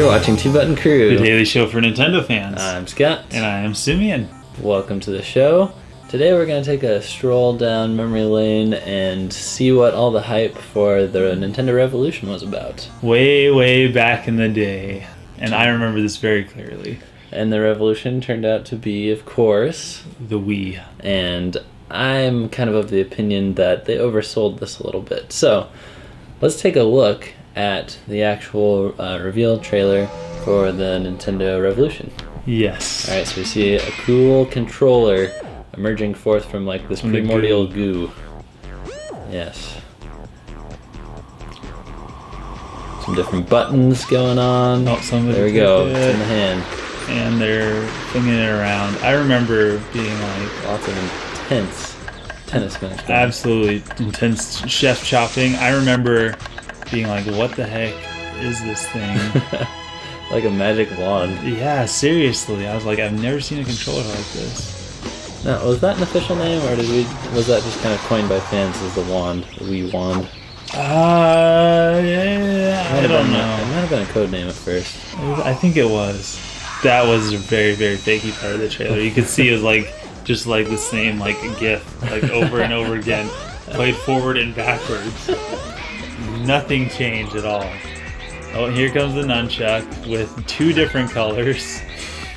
You're watching Two Button Crew, the daily show for Nintendo fans. I'm Scott. And I am Simeon. Welcome to the show. Today we're going to take a stroll down memory lane and see what all the hype for the Nintendo Revolution was about. Way back in the day. And I remember this very clearly. And the Revolution turned out to be, of course, the Wii. And I'm kind of the opinion that they oversold this a little bit. So, let's take a look at the actual reveal trailer for the Nintendo Revolution. Yes. Alright, so we see a cool controller emerging forth from like this primordial goo. Yes. Some different buttons going on. Oh, there we go. It's in the hand. And they're flinging it around. I remember being like... lots of intense tennis matches. Absolutely intense chef chopping. I remember being like, what the heck is this thing? Like a magic wand. Yeah, seriously. I was like, I've never seen a controller like this. Now, was that an official name, or was that just kind of coined by fans as the wand, the Wii wand? Yeah, I don't know. It might have been a code name at first. I think it was. That was a very fakey part of the trailer. You could see it was like just like the same like GIF, like over and over again, played forward and backwards. Nothing changed at all. Oh, here comes the nunchuck with two different colors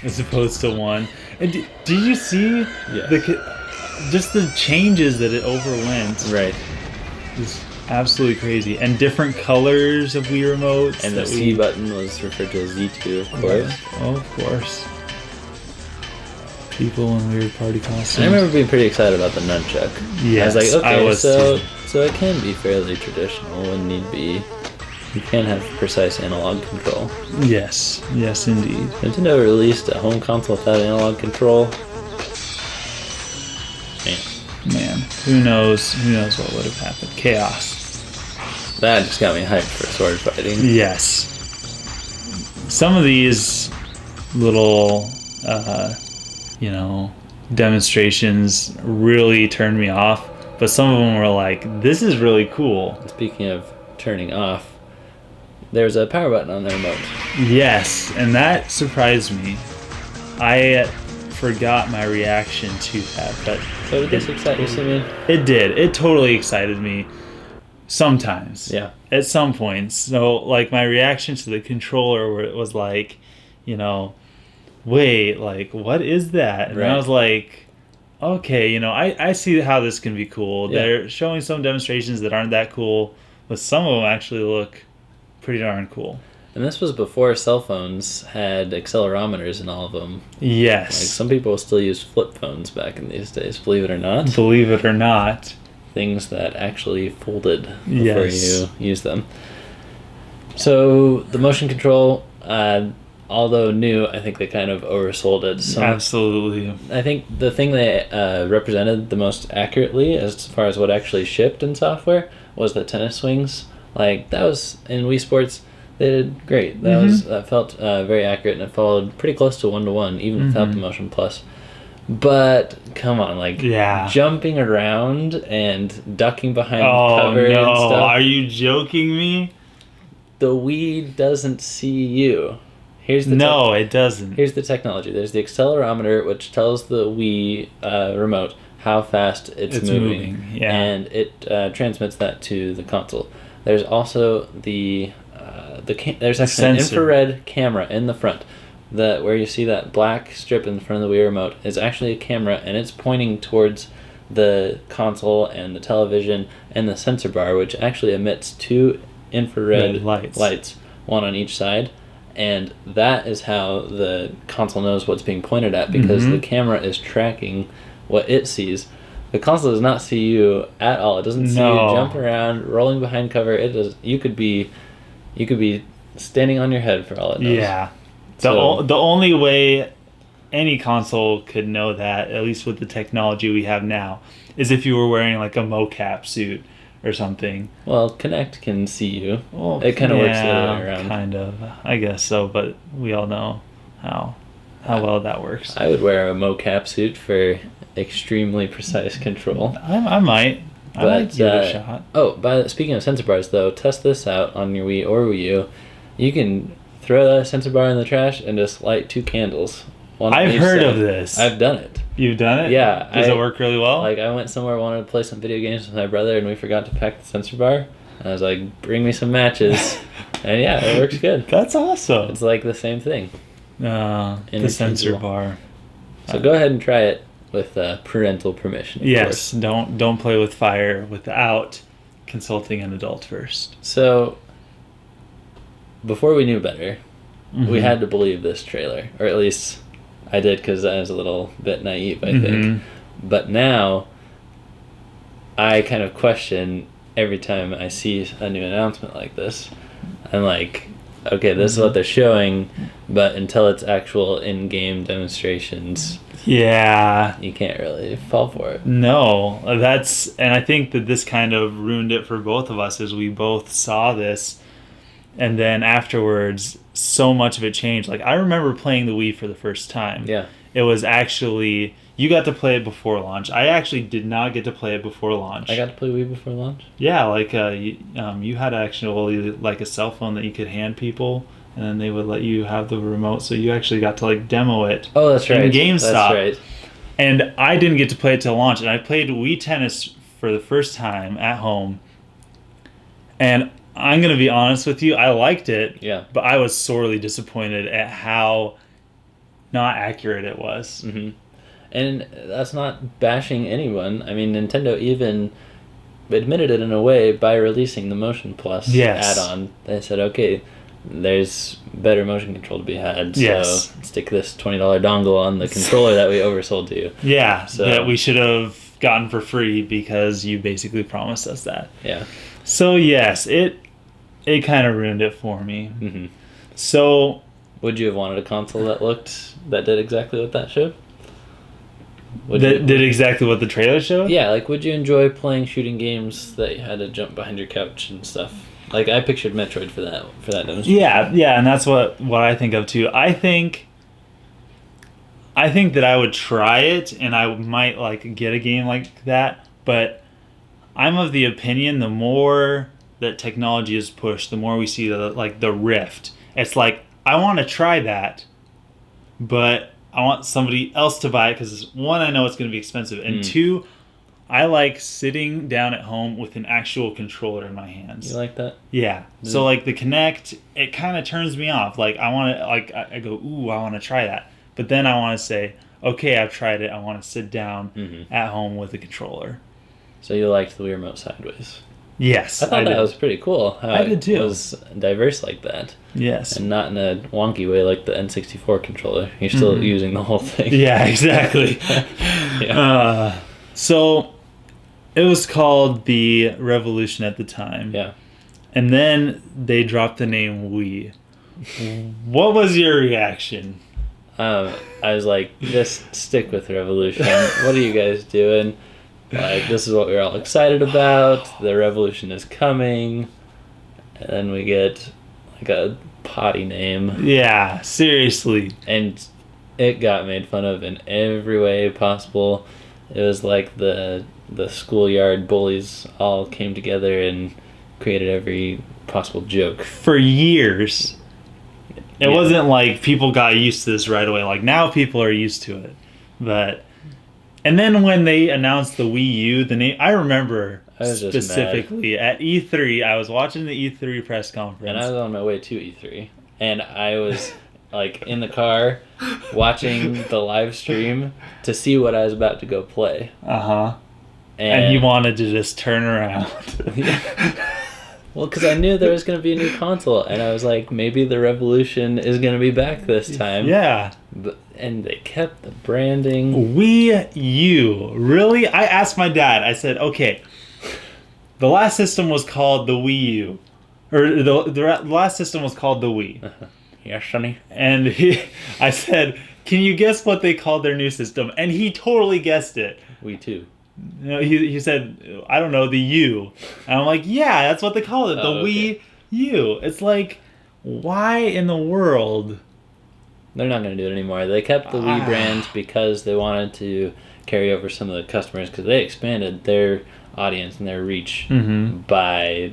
as opposed to one. And did you see just the changes that it overwent? Right. It's absolutely crazy. And different colors of Wii remotes. And the C button was referred to as Z2, of course. Oh, of course. People in weird party costumes. I remember being pretty excited about the nunchuck. Yes, I was like, okay, so it can be fairly traditional when need be. You can have precise analog control. Yes, indeed. Nintendo released a home console without analog control. Man, who knows what would have happened. Chaos. That just got me hyped for sword fighting. Yes. Some of these little, demonstrations really turned me off, but some of them were like, this is really cool. Speaking of turning off, there's a power button on the remote. Yes, and that surprised me. I forgot my reaction to that, but so did this excite you, Simeon? It did. It totally excited me. Sometimes. Yeah. At some points. So, like, my reaction to the controller was like, wait, like, what is that? And right. I was like, okay, I see how this can be cool. Yeah. They're showing some demonstrations that aren't that cool, but some of them actually look pretty darn cool. And this was before cell phones had accelerometers in all of them. Yes. Like, some people still use flip phones back in these days, believe it or not. Believe it or not. Things that actually folded before you use them. So the motion control, although new, I think they kind of oversold it. Absolutely. I think the thing they represented the most accurately as far as what actually shipped in software was the tennis swings. Like, that was in Wii Sports. They did great. That felt very accurate, and it followed pretty close to 1-to-1, even without the Motion Plus. But come on, jumping around and ducking behind cover and stuff. Are you joking me? The Wii doesn't see you. It doesn't. Here's the technology. There's the accelerometer, which tells the Wii remote how fast it's moving. Yeah. And it transmits that to the console. There's also there's actually an infrared camera in the front. Where you see that black strip in front of the Wii remote is actually a camera, and it's pointing towards the console and the television and the sensor bar, which actually emits two infrared lights, one on each side. And that is how the console knows what's being pointed at, because the camera is tracking what it sees. The console does not see you at all. It doesn't see you jump around, rolling behind cover. It does. You could be standing on your head for all it knows. Yeah. The only way any console could know that, at least with the technology we have now, is if you were wearing like a mocap suit or something. Well, Kinect can see you. Well, it kind of works the other way around. Kind of. I guess so, but we all know how well that works. I would wear a mocap suit for extremely precise control. I might. I might give it a shot. Speaking of sensor bars, though, test this out on your Wii or Wii U. You can throw the sensor bar in the trash and just light 2 candles. I've heard of this. I've done it. You've done it? Yeah. Does it work really well? Like, I went somewhere, wanted to play some video games with my brother, and we forgot to pack the sensor bar. And I was like, bring me some matches. And yeah, it works good. That's awesome. It's like the same thing. The sensor bar. So go ahead and try it with parental permission. Yes, don't play with fire without consulting an adult first. So, before we knew better, we had to believe this trailer. Or at least I did, because I was a little bit naive, I think. But now, I kind of question every time I see a new announcement like this. I'm like, okay, this is what they're showing, but until it's actual in-game demonstrations, you can't really fall for it. No, and I think that this kind of ruined it for both of us, as we both saw this, and then afterwards, so much of it changed. Like, I remember playing the Wii for the first time. Yeah. It was actually... You got to play it before launch. I actually did not get to play it before launch. I got to play Wii before launch? Yeah, like you had actually like a cell phone that you could hand people, and then they would let you have the remote, so you actually got to like demo it. Oh, that's right. In GameStop. That's right. And I didn't get to play it till launch, and I played Wii Tennis for the first time at home. And I'm going to be honest with you, I liked it, but I was sorely disappointed at how not accurate it was. Mm-hmm. And that's not bashing anyone. I mean, Nintendo even admitted it in a way by releasing the Motion Plus add-on. They said, okay, there's better motion control to be had, so stick this $20 dongle on the controller that we oversold to you. Yeah, so that we should have gotten for free because you basically promised us that. Yeah. So yes, it kind of ruined it for me. Mm-hmm. So... Would you have wanted a console that did exactly what that showed? Did exactly what the trailer showed? Yeah, like, would you enjoy playing shooting games that you had to jump behind your couch and stuff? Like, I pictured Metroid for that demonstration. Yeah, and that's what I think of too. I think that I would try it, and I might like get a game like that, but I'm of the opinion the more that technology is pushed, the more we see the Rift. It's like, I want to try that, but I want somebody else to buy it because, one, I know it's going to be expensive, and two, I like sitting down at home with an actual controller in my hands. You like that? Yeah. So like the Kinect, it kind of turns me off. Like I want to, I go, ooh, I want to try that, but then I want to say, okay, I've tried it. I want to sit down at home with a controller. So you liked the Wii Remote sideways? Yes, I thought that was pretty cool. How I did too. It was diverse like that. Yes. And not in a wonky way like the N64 controller. You're still using the whole thing. Yeah, exactly. So it was called the Revolution at the time. Yeah. And then they dropped the name Wii. What was your reaction? I was like, just stick with Revolution. What are you guys doing? Like, this is what we're all excited about. The revolution is coming. And then we get like a potty name. Yeah, seriously. And it got made fun of in every way possible. It was like the schoolyard bullies all came together and created every possible joke. For years. It wasn't like people got used to this right away. Like, now people are used to it. But... And then when they announced the Wii U, the name, I remember specifically at E3, I was watching the E3 press conference. And I was on my way to E3. And I was like in the car watching the live stream to see what I was about to go play. Uh-huh. And you wanted to just turn around. Well, because I knew there was going to be a new console, and I was like, maybe the Revolution is going to be back this time. Yeah. And they kept the branding. Wii U. Really? I asked my dad, I said, okay, the last system was called the Wii U. Or the last system was called the Wii. Yes, Sonny. And I said, can you guess what they called their new system? And he totally guessed it. Wii 2. No, he said, I don't know, the U. And I'm like, yeah, that's what they call it, the Wii U. It's like, why in the world? They're not going to do it anymore. They kept the Wii brand because they wanted to carry over some of the customers because they expanded their audience and their reach by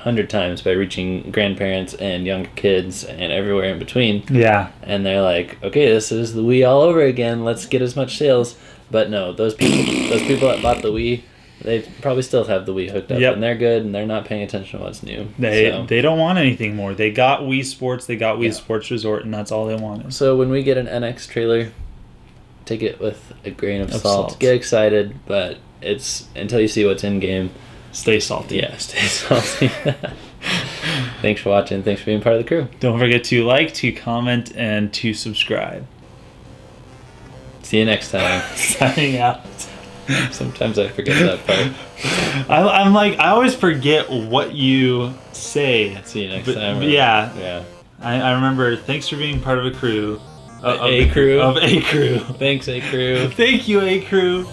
100 times by reaching grandparents and young kids and everywhere in between. Yeah. And they're like, okay, this is the Wii all over again. Let's get as much sales. But no, those people that bought the Wii, they probably still have the Wii hooked up, and they're good, and they're not paying attention to what's new. They don't want anything more. They got Wii Sports, they got Wii Sports Resort, and that's all they wanted. So when we get an NX trailer, take it with a grain of salt. Get excited, but it's until you see what's in game. Stay salty. Yeah, stay salty. Thanks for watching. Thanks for being part of the crew. Don't forget to like, to comment, and to subscribe. See you next time. Signing out. Sometimes I forget that part. I'm like, I always forget what you say. See you next time. Yeah. I remember, thanks for being part of a crew. Of a crew. Of a crew. Thanks, A crew. Thank you, A crew.